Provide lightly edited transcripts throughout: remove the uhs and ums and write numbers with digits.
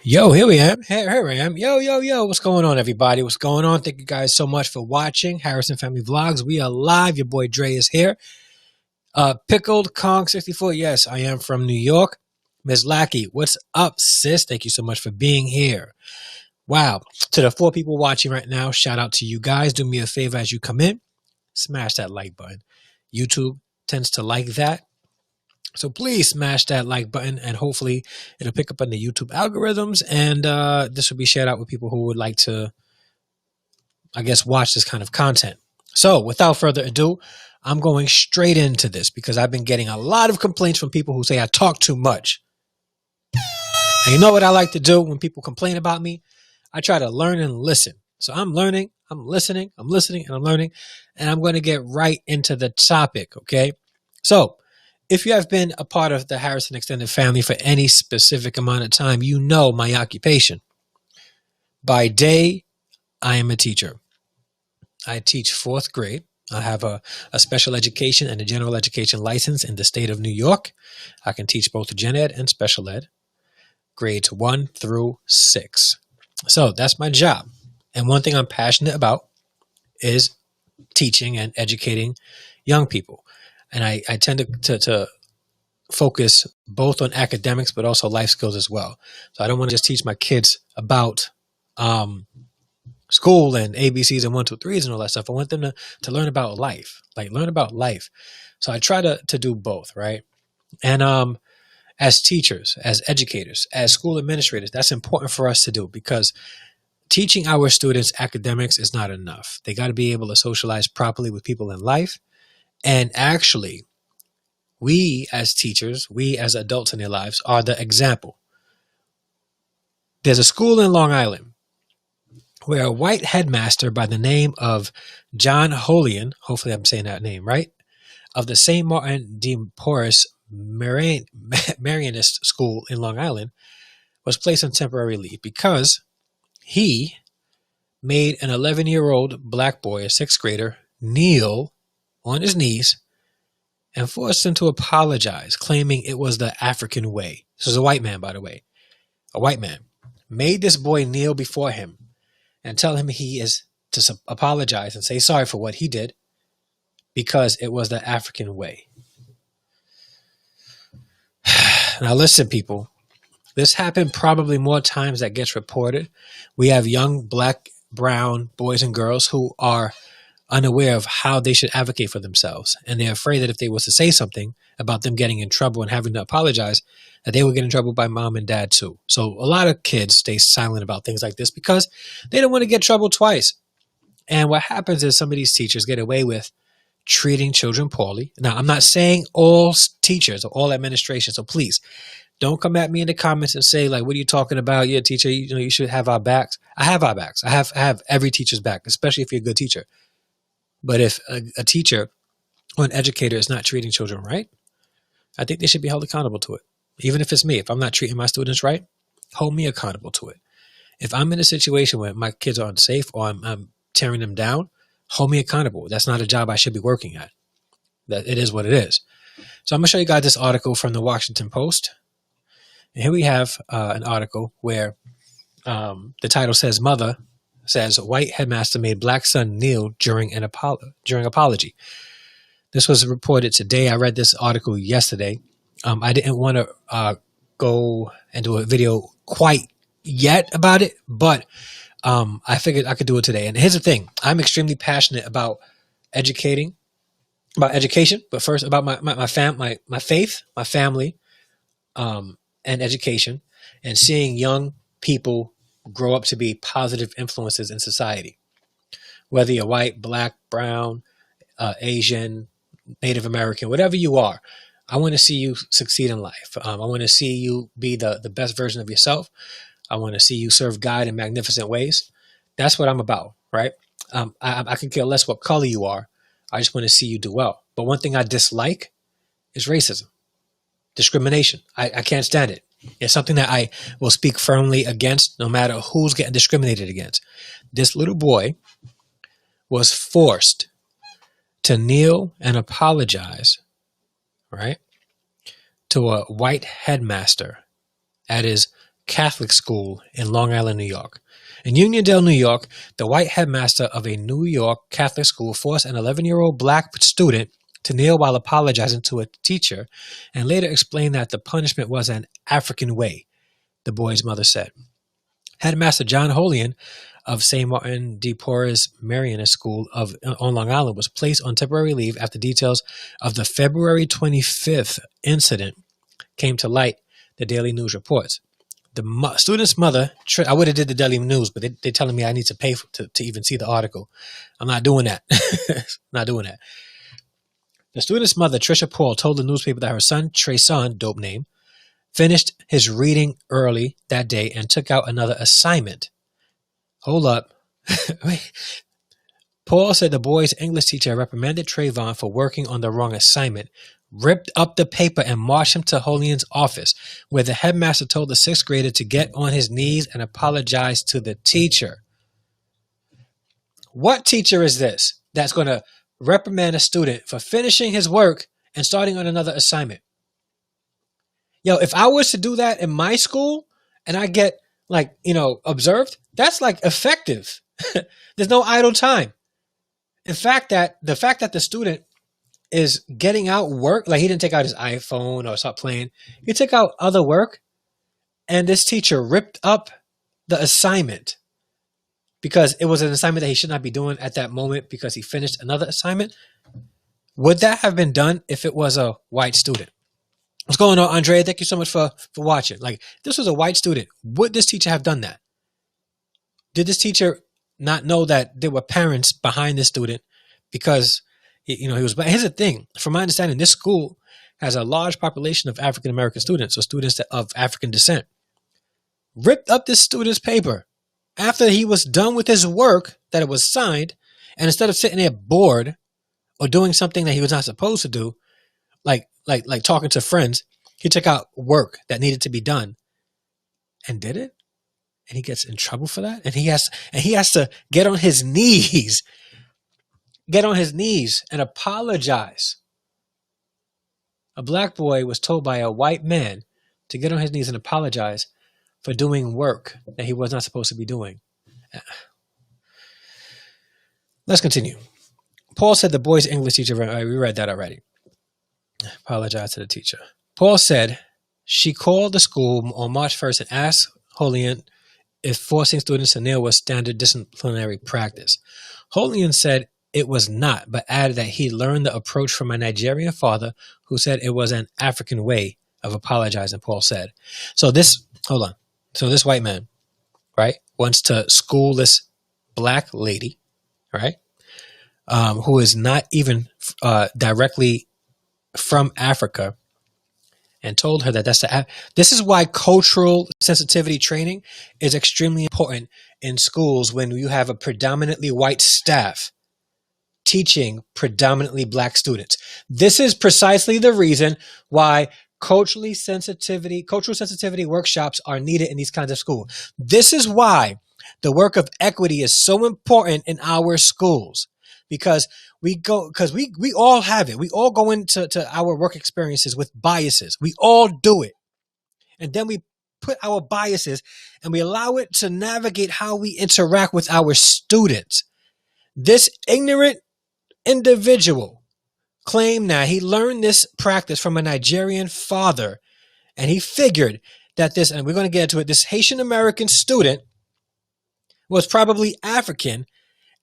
Yo, here we am. Here I am. Yo. What's going on, everybody? What's going on? Thank you guys so much for watching Harrison Family Vlogs. We are live. Your boy Dre is here. Pickled Kong 64. Yes, I am from New York. Ms. Lackey, what's up, sis? Thank you so much for being here. Wow. To the 4 people watching right now, shout out to you guys. Do me a favor as you come in. Smash that like button. YouTube tends to like that. So please smash that like button, and hopefully it'll pick up on the YouTube algorithms, and this will be shared out with people who would like to, I guess, watch this kind of content. So without further ado, I'm going straight into this because I've been getting a lot of complaints from people who say I talk too much. And you know what I like to do when people complain about me? I try to learn and listen. So I'm learning, I'm listening, and I'm learning, and I'm going to get right into the topic, okay? So if you have been a part of the Harrison extended family for any specific amount of time, you know my occupation. By day, I am a teacher. I teach 4th grade. I have a special education and a general education license in the state of New York. I can teach both gen ed and special ed, grades 1 through 6. So that's my job. And one thing I'm passionate about is teaching and educating young people. And I tend to focus both on academics, but also life skills as well. So I don't want to just teach my kids about school and ABCs and 1, 2, 3s and all that stuff. I want them to learn about life, learn about life. So I try to do both, right? And as teachers, as educators, as school administrators, that's important for us to do because teaching our students academics is not enough. They got to be able to socialize properly with people in life. And actually, we as teachers, we as adults in their lives are the example. There's a school in Long Island where a white headmaster by the name of John Holian, hopefully I'm saying that name right, of the St. Martin de Porres Marianist School in Long Island was placed on temporary leave because he made an 11-year-old black boy, a 6th grader, kneel on his knees and forced him to apologize, claiming it was the African way. This was a white man, by the way. A white man made this boy kneel before him and tell him he is to apologize and say sorry for what he did because it was the African way. Now listen, people, this happened probably more times than gets reported. We have young black, brown boys and girls who are unaware of how they should advocate for themselves. And they're afraid that if they was to say something about them getting in trouble and having to apologize, that they would get in trouble by mom and dad too. So a lot of kids stay silent about things like this because they don't want to get in trouble twice. And what happens is some of these teachers get away with treating children poorly. Now, I'm not saying all teachers or all administration, so please don't come at me in the comments and say, what are you talking about? Yeah, teacher, you should have our backs. I have our backs. I have every teacher's back, especially if you're a good teacher. But if a teacher or an educator is not treating children right, I think they should be held accountable to it. Even if it's me, if I'm not treating my students right, hold me accountable to it. If I'm in a situation where my kids are unsafe or I'm tearing them down, hold me accountable. That's not a job I should be working at. That it is what it is. So I'm going to show you guys this article from the Washington Post. And here we have an article where the title says, Mother says white headmaster made black son kneel during apology. This was reported today. I read this article yesterday. I didn't want to go and do a video quite yet about it, but I figured I could do it today. And here's the thing. I'm extremely passionate about education, but first about my faith, my family, and education, and seeing young people grow up to be positive influences in society. Whether you're white, black, brown, Asian, Native American, whatever you are, I want to see you succeed in life. I want to see you be the best version of yourself. I want to see you serve God in magnificent ways. That's what I'm about, right? I can care less what color you are. I just want to see you do well. But one thing I dislike is racism, discrimination. I can't stand it. It's something that I will speak firmly against no matter who's getting discriminated against. This little boy was forced to kneel and apologize, right, to a white headmaster at his Catholic school in Long Island, New York. In Uniondale, New York, the white headmaster of a New York Catholic school forced an 11-year-old black student to kneel while apologizing to a teacher, and later explained that the punishment was an African way, the boy's mother said. Headmaster John Holian of St. Martin de Porres Marianist School on Long Island was placed on temporary leave after details of the February 25th incident came to light, the Daily News reports. The student's mother, I would have did the Daily News, but they're telling me I need to pay to even see the article. I'm not doing that. Not doing that. The student's mother, Trisha Paul, told the newspaper that her son, Trayson, dope name, finished his reading early that day and took out another assignment. Hold up. Wait. Paul said the boy's English teacher reprimanded Trayvon for working on the wrong assignment, ripped up the paper, and marched him to Holian's office, where the headmaster told the sixth grader to get on his knees and apologize to the teacher. What teacher is this that's going to reprimand a student for finishing his work and starting on another assignment? Yo, if I was to do that in my school and I get observed, that's effective. There's no idle time. In fact, the fact that the student is getting out work, he didn't take out his iPhone or stop playing. He took out other work, and this teacher ripped up the assignment because it was an assignment that he should not be doing at that moment because he finished another assignment. Would that have been done if it was a white student? What's going on, Andre? Thank you so much for watching. If this was a white student, would this teacher have done that? Did this teacher not know that there were parents behind this student because he was? But here's the thing: from my understanding, this school has a large population of African American students, or students of African descent. Ripped up this student's paper after he was done with his work that it was signed, and instead of sitting there bored or doing something that he was not supposed to do, like talking to friends, he took out work that needed to be done and did it, and he gets in trouble for that, and he has to get on his knees and apologize. A black boy was told by a white man to get on his knees and apologize for doing work that he was not supposed to be doing. Let's continue. Paul said the boy's English teacher, we read that already. Apologize to the teacher. Paul said she called the school on March 1st and asked Holian if forcing students to kneel was standard disciplinary practice. Holian said it was not, but added that he learned the approach from a Nigerian father who said it was an African way of apologizing, Paul said. So this white man, right, wants to school this black lady, right, who is not even directly from Africa, and told her that this is why cultural sensitivity training is extremely important in schools when you have a predominantly white staff teaching predominantly black students. This is precisely the reason why cultural sensitivity workshops are needed in these kinds of schools. This is why the work of equity is so important in our schools, because we all have it. We all go into our work experiences with biases. We all do it. And then we put our biases and we allow it to navigate how we interact with our students. This ignorant individual claimed that he learned this practice from a Nigerian father, and he figured that this, and we're going to get into it, this Haitian American student was probably African,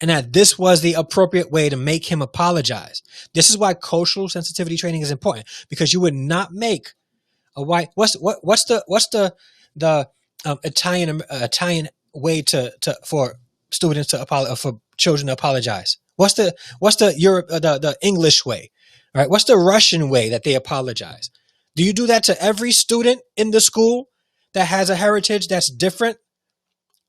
and that this was the appropriate way to make him apologize. This is why cultural sensitivity training is important, because you would not make a white, what's the Italian way for students to apologize, for children to apologize? What's the English way? All right. What's the Russian way that they apologize? Do you do that to every student in the school that has a heritage that's different?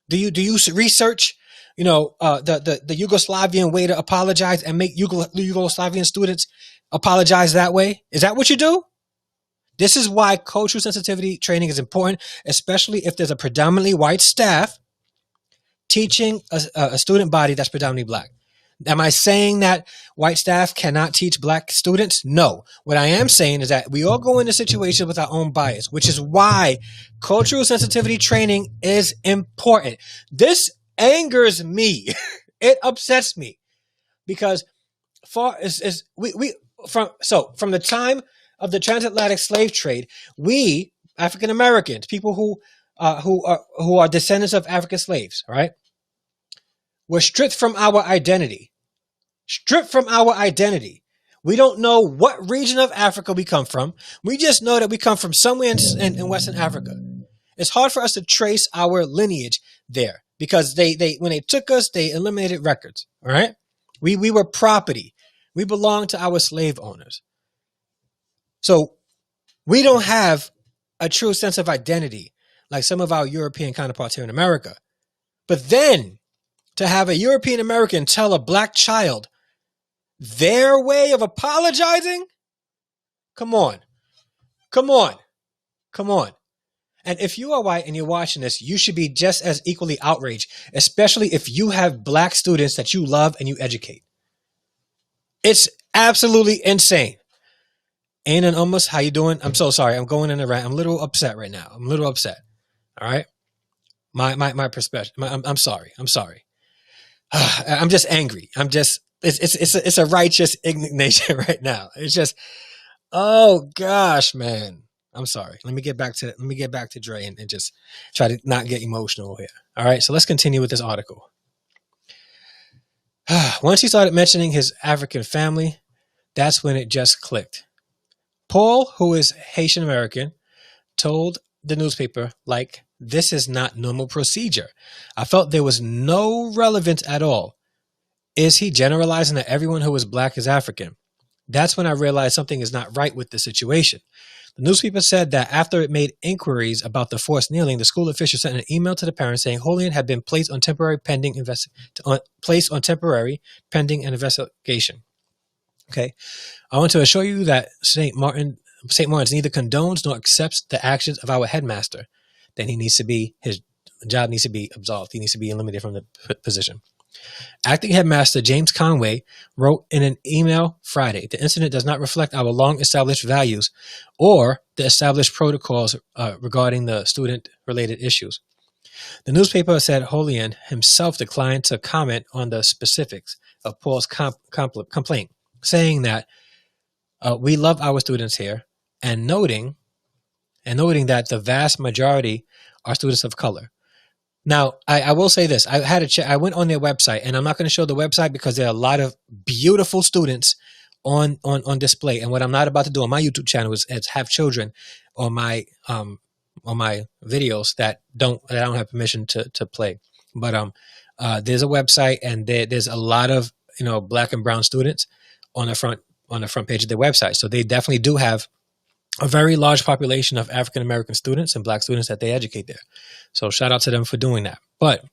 Do you research, the Yugoslavian way to apologize and make Yugoslavian students apologize that way? Is that what you do? This is why cultural sensitivity training is important, especially if there's a predominantly white staff teaching a student body that's predominantly black. Am I saying that white staff cannot teach black students? No. What I am saying is that we all go into situations with our own bias, which is why cultural sensitivity training is important. This angers me. It upsets me because far is we from the time of the transatlantic slave trade, we African Americans, people who are descendants of African slaves, all right, were stripped from our identity. Stripped from our identity. We don't know what region of Africa we come from. We just know that we come from somewhere in Western Africa. It's hard for us to trace our lineage there because they when they took us, they eliminated records. All right, we were property. We belonged to our slave owners. So we don't have a true sense of identity like some of our European counterparts here in America. But then to have a European American tell a black child their way of apologizing? Come on. Come on. Come on. And if you are white and you're watching this, you should be just as equally outraged, especially if you have black students that you love and you educate. It's absolutely insane. Ain and Ummus, how you doing? I'm so sorry. I'm going in a rant. I'm a little upset right now. I'm a little upset. All right. My perspective. I'm sorry. I'm sorry. I'm just angry. It's a righteous indignation right now. It's just, oh gosh, man. I'm sorry. Let me get back to Dre and just try to not get emotional here. All right. So let's continue with this article. Once he started mentioning his African family, that's when it just clicked. Paul, who is Haitian American, told the newspaper, like, this is not normal procedure. I felt there was no relevance at all. Is he generalizing that everyone who is black is African? That's when I realized something is not right with the situation. The newspaper said that after it made inquiries about the forced kneeling, the school official sent an email to the parents saying Julian had been placed on temporary pending an investigation. Okay, I want to assure you that St. Martin's neither condones nor accepts the actions of our headmaster. Then his job needs to be absolved. He needs to be eliminated from the position. Acting Headmaster James Conway wrote in an email Friday, the incident does not reflect our long-established values or the established protocols regarding the student-related issues. The newspaper said Julian himself declined to comment on the specifics of Paul's complaint, saying that we love our students here and noting that the vast majority are students of color. Now, I will say this. I had a check. I went on their website, and I'm not going to show the website because there are a lot of beautiful students on display. And what I'm not about to do on my YouTube channel is have children on my videos that I don't have permission to play. But there's a website, and there's a lot of black and brown students on the front page of their website. So they definitely do have a very large population of African American students and black students that they educate there. So shout out to them for doing that. But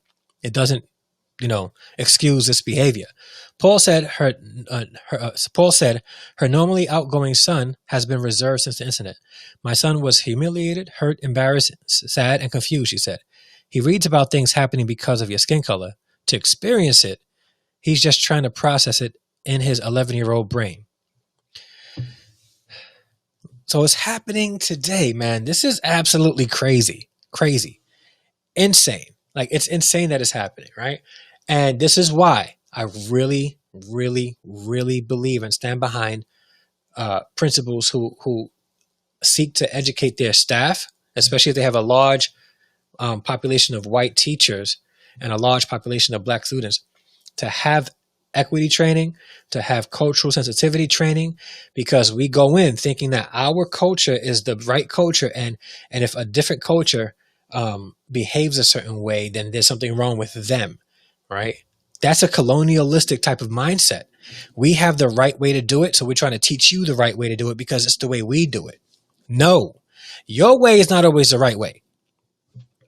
it doesn't, excuse this behavior. Paul said her normally outgoing son has been reserved since the incident. My son was humiliated, hurt, embarrassed, sad, and confused, she said. He reads about things happening because of your skin color. To experience it, he's just trying to process it in his 11-year-old brain. So it's happening today, man. This is absolutely crazy, insane. Like, it's insane that it's happening, right? And this is why I really, really, really believe and stand behind principals who seek to educate their staff, especially if they have a large population of white teachers and a large population of black students, to have equity training, to have cultural sensitivity training, because we go in thinking that our culture is the right culture, and if a different culture behaves a certain way, then there's something wrong with them, right? That's a colonialistic type of mindset. We have the right way to do it, so we're trying to teach you the right way to do it because it's the way we do it. No, your way is not always the right way.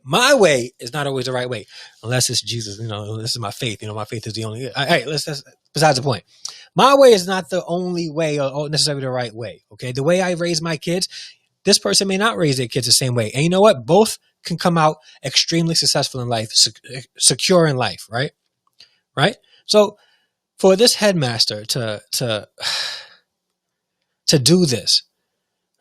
My way is not always the right way, unless it's Jesus. This is my faith. My faith is the only. All right, that's besides the point. My way is not the only way or necessarily the right way. Okay, the way I raise my kids, this person may not raise their kids the same way. And you know what? Both can come out extremely successful in life, secure in life. Right. So For this headmaster to do this,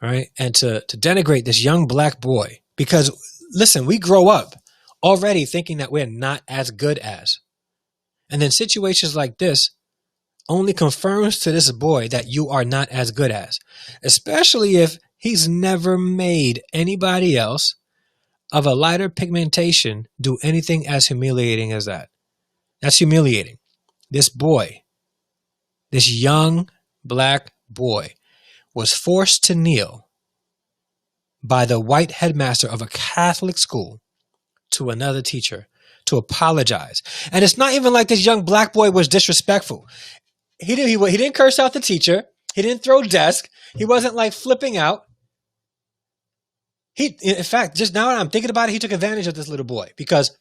right? And to denigrate this young black boy, because listen, we grow up already thinking that we're not as good as. And then situations like this only confirms to this boy that you are not as good as, especially if he's never made anybody else of a lighter pigmentation do anything as humiliating as that. That's humiliating. This boy, this young black boy, was forced to kneel by the white headmaster of a Catholic school to another teacher to apologize. And it's not even like this young black boy was disrespectful. He didn't curse out the teacher. He didn't throw desk. He wasn't like flipping out. In fact, just now that I'm thinking about it, he took advantage of this little boy, because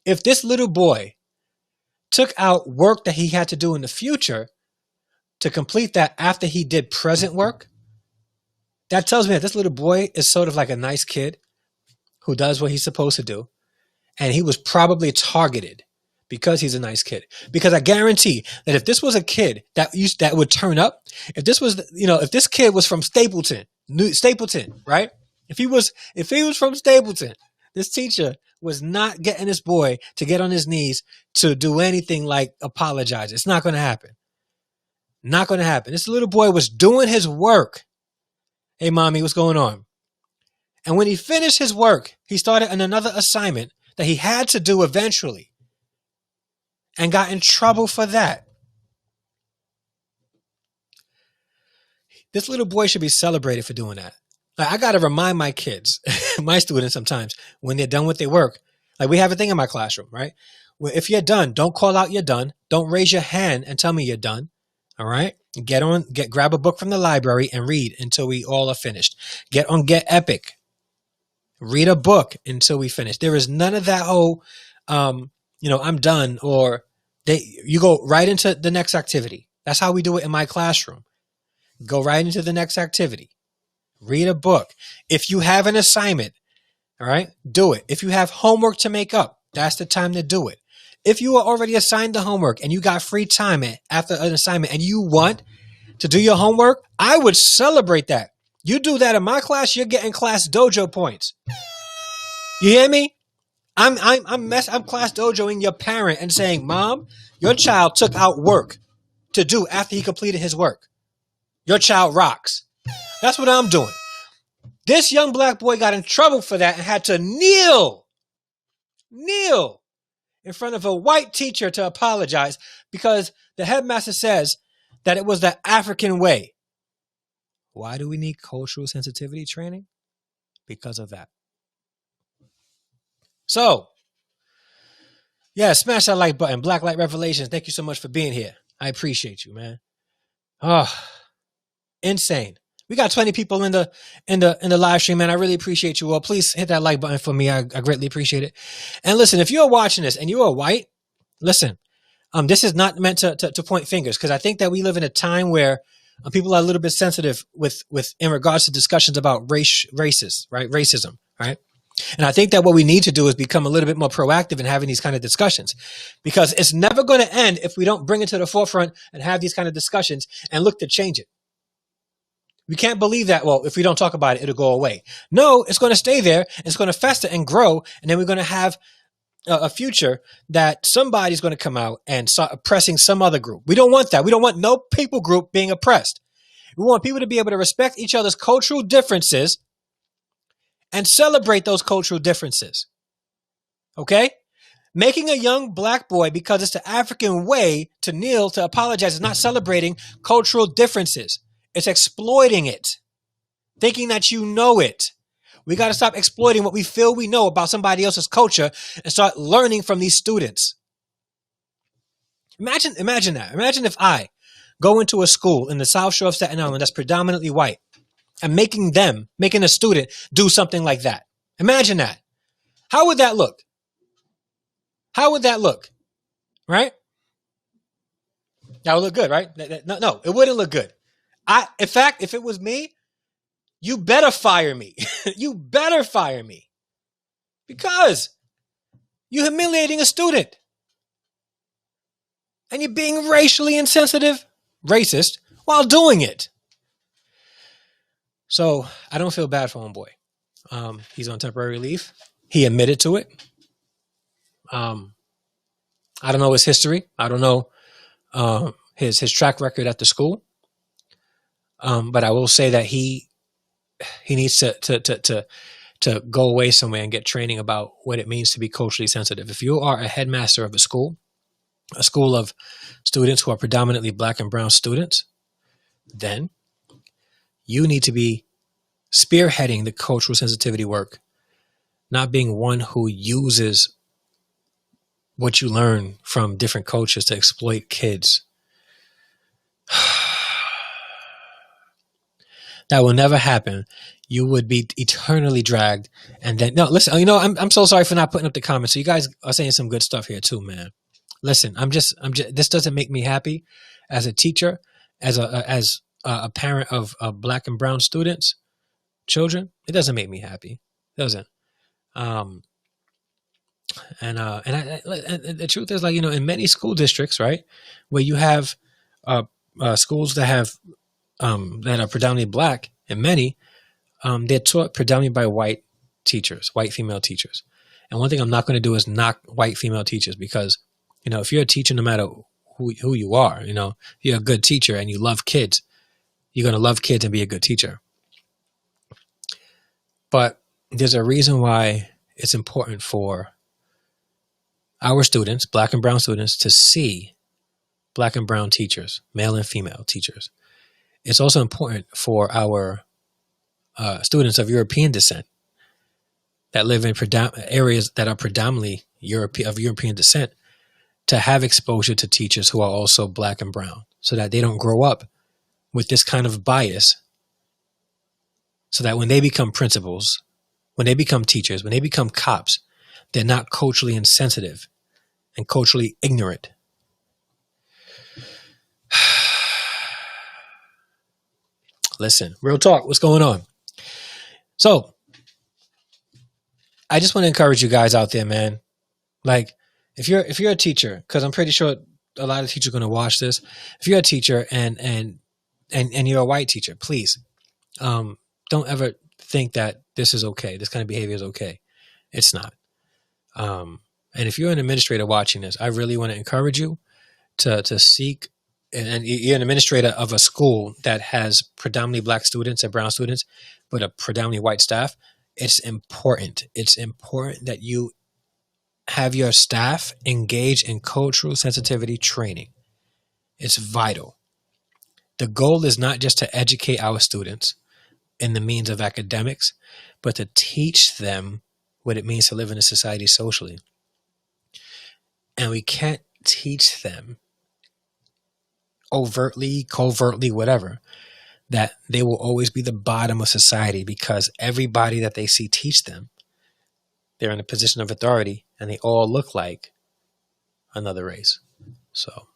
if this little boy took out work that he had to do in the future to complete that after he did present work, that tells me that this little boy is sort of like a nice kid who does what he's supposed to do. And he was probably targeted because he's a nice kid. Because I guarantee that if this was a kid that would turn up, if this kid was from Stapleton, right? If he was from Stapleton, this teacher was not getting this boy to get on his knees to do anything like apologize. It's not going to happen. Not going to happen. This little boy was doing his work. Hey, mommy, what's going on? And when he finished his work, he started on another assignment that he had to do eventually and got in trouble for that. This little boy should be celebrated for doing that. Like, I got to remind my kids, my students sometimes, when they're done with their work. Like, we have a thing in my classroom, right? Well, if you're done, don't call out you're done. Don't raise your hand and tell me you're done. All right? Grab a book from the library and read until we all are finished. Get Epic. Read a book until we finish. There is none of that whole, I'm done, or you go right into the next activity. That's how we do it in my classroom. Go right into the next activity. Read a book. If you have an assignment, all right, do it. If you have homework to make up, that's the time to do it. If you are already assigned the homework and you got free time after an assignment and you want to do your homework, I would celebrate that. You do that in my class, you're getting class dojo points. You hear me? I'm class dojoing your parent and saying, Mom, your child took out work to do after he completed his work. Your child rocks. That's what I'm doing. This young black boy got in trouble for that and had to kneel in front of a white teacher to apologize because the headmaster says that it was the African way. Why do we need cultural sensitivity training? Because of that. So, yeah, smash that like button. Black Light Revelations, thank you so much for being here. I appreciate you, man. Oh, insane. We got 20 people in the live stream, man. I really appreciate you all. Please hit that like button for me. I greatly appreciate it. And listen, if you're watching this and you are white, listen, this is not meant to point fingers, because I think that we live in a time where people are a little bit sensitive with in regards to discussions about racism, right? And I think that what we need to do is become a little bit more proactive in having these kind of discussions, because it's never going to end if we don't bring it to the forefront and have these kind of discussions and look to change it. We can't believe that, well, if we don't talk about it, it'll go away. No, it's going to stay there. It's going to fester and grow. And then we're going to have a future that somebody's going to come out and start oppressing some other group. We don't want that. We don't want no people group being oppressed. We want people to be able to respect each other's cultural differences and celebrate those cultural differences. Okay? Making a young black boy, because it's the African way, to kneel, to apologize, is not celebrating cultural differences. It's exploiting it, thinking that you know it. We got to stop exploiting what we feel we know about somebody else's culture and start learning from these students. Imagine that. Imagine if I go into a school in the South Shore of Staten Island that's predominantly white and making a student do something like that. Imagine that. How would that look? How would that look? Right? That would look good, right? No, it wouldn't look good. In fact, if it was me, you better fire me. You better fire me. Because you're humiliating a student. and you're being racially insensitive, racist, while doing it. So I don't feel bad for homeboy. He's on temporary leave. He admitted to it. I don't know his history. I don't know his track record at the school. But I will say that he needs to go away somewhere and get training about what it means to be culturally sensitive. If you are a headmaster of a school of students who are predominantly black and brown students, then you need to be spearheading the cultural sensitivity work, not being one who uses what you learn from different cultures to exploit kids. That will never happen. You would be eternally dragged. And then, no, listen, I'm so sorry for not putting up the comments. So you guys are saying some good stuff here too, man. Listen, I'm just, this doesn't make me happy as a teacher, as a parent of black and brown students, children. It doesn't make me happy. It doesn't. And the truth is, like, in many school districts, right, where you have schools that have that are predominantly black, and many they're taught predominantly by white teachers, white female teachers. And one thing I'm not going to do is knock white female teachers, because if you're a teacher, no matter who you are, if you're a good teacher and you love kids, you're going to love kids and be a good teacher. But there's a reason why it's important for our students, black and brown students, to see black and brown teachers, male and female teachers. It's also important for our students of European descent that live in areas that are predominantly of European descent to have exposure to teachers who are also black and brown, so that they don't grow up with this kind of bias, so that when they become principals, when they become teachers, when they become cops, they're not culturally insensitive and culturally ignorant. Listen, real talk, what's going on? So I just want to encourage you guys out there, man. Like, if you're a teacher, because I'm pretty sure a lot of teachers are going to watch this. If you're a teacher and you're a white teacher, please don't ever think that this is okay. This kind of behavior is okay. It's not. And if you're an administrator watching this, I really want to encourage you to seek, and you're an administrator of a school that has predominantly black students and brown students, but a predominantly white staff. It's important. It's important that you have your staff engage in cultural sensitivity training. It's vital. The goal is not just to educate our students in the means of academics, but to teach them what it means to live in a society socially. And we can't teach them overtly, covertly, whatever, that they will always be the bottom of society, because everybody that they see teach them, they're in a position of authority and they all look like another race. So,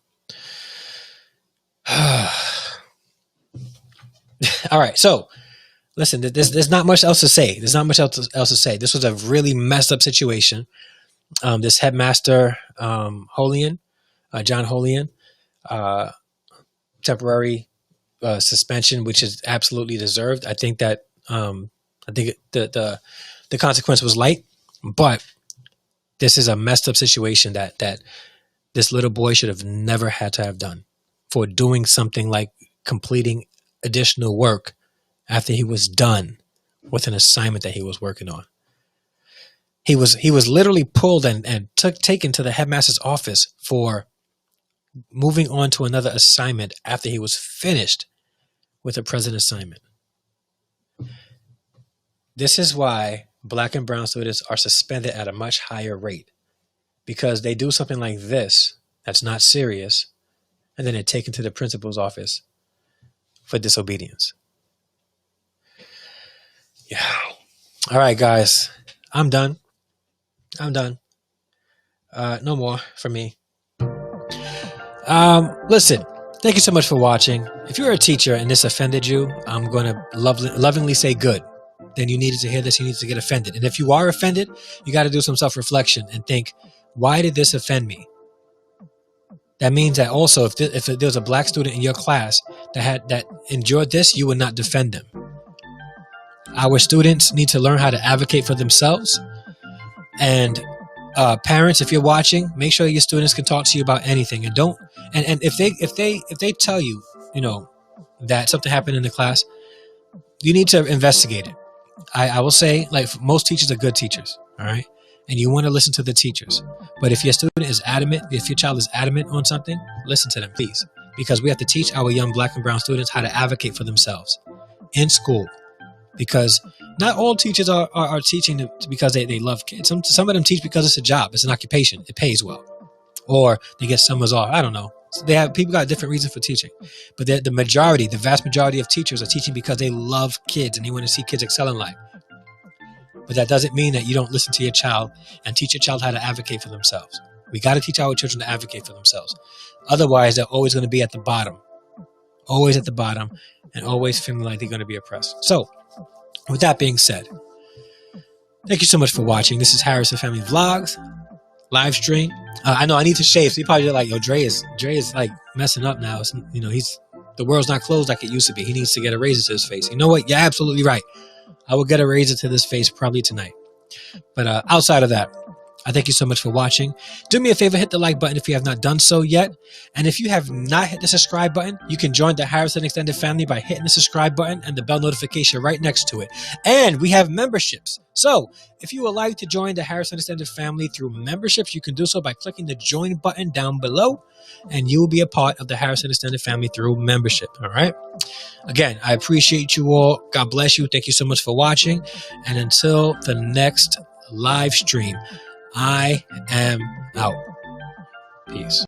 all right. So listen, there's not much else to say. There's not much else to say. This was a really messed up situation. This headmaster, Holian, John Holian, temporary suspension, which is absolutely deserved. I think that the consequence was light, but this is a messed up situation that this little boy should have never had to have done, for doing something like completing additional work after he was done with an assignment that he was working on. He was literally pulled and taken to the headmaster's office for moving on to another assignment after he was finished with a present assignment. This is why black and brown students are suspended at a much higher rate, because they do something like this that's not serious, and then they're taken to the principal's office for disobedience. Yeah. All right, guys. I'm done. No more for me. Listen, thank you so much for watching. If you're a teacher and this offended you, I'm going to lovingly say good. Then you needed to hear this. You needed to get offended. And if you are offended, you got to do some self-reflection and think, why did this offend me? That means that also if there was a black student in your class that enjoyed this, you would not defend them. Our students need to learn how to advocate for themselves. And parents, if you're watching, make sure your students can talk to you about anything. And don't and if they tell you, that something happened in the class, you need to investigate it. I will say, like, most teachers are good teachers, all right? And you want to listen to the teachers. But if your student is adamant, if your child is adamant on something, listen to them, please. Because we have to teach our young black and brown students how to advocate for themselves in school. Because not all teachers are teaching because they love kids. Some of them teach because it's a job. It's an occupation. It pays well. Or they get summers off. I don't know. People got different reasons for teaching. But the vast majority of teachers are teaching because they love kids and they want to see kids excel in life. But that doesn't mean that you don't listen to your child and teach your child how to advocate for themselves. We got to teach our children to advocate for themselves. Otherwise, they're always going to be at the bottom. Always at the bottom and always feeling like they're going to be oppressed. So, with that being said, thank you so much for watching. This is Harrison Family Vlogs, live stream. I know I need to shave, so you probably like, yo, Dre is like messing up now. The world's not closed like it used to be. He needs to get a razor to his face. You know what? You're absolutely right. I will get a razor to this face probably tonight. But outside of that, I thank you so much for watching. Do me a favor, hit the like button if you have not done so yet. And if you have not hit the subscribe button, you can join the Harrison Extended Family by hitting the subscribe button and the bell notification right next to it. And we have memberships. So if you would like to join the Harrison Extended Family through memberships, you can do so by clicking the join button down below, and you will be a part of the Harrison Extended Family through membership. All right. Again, I appreciate you all. God bless you. Thank you so much for watching. And until the next live stream, I am out. Peace.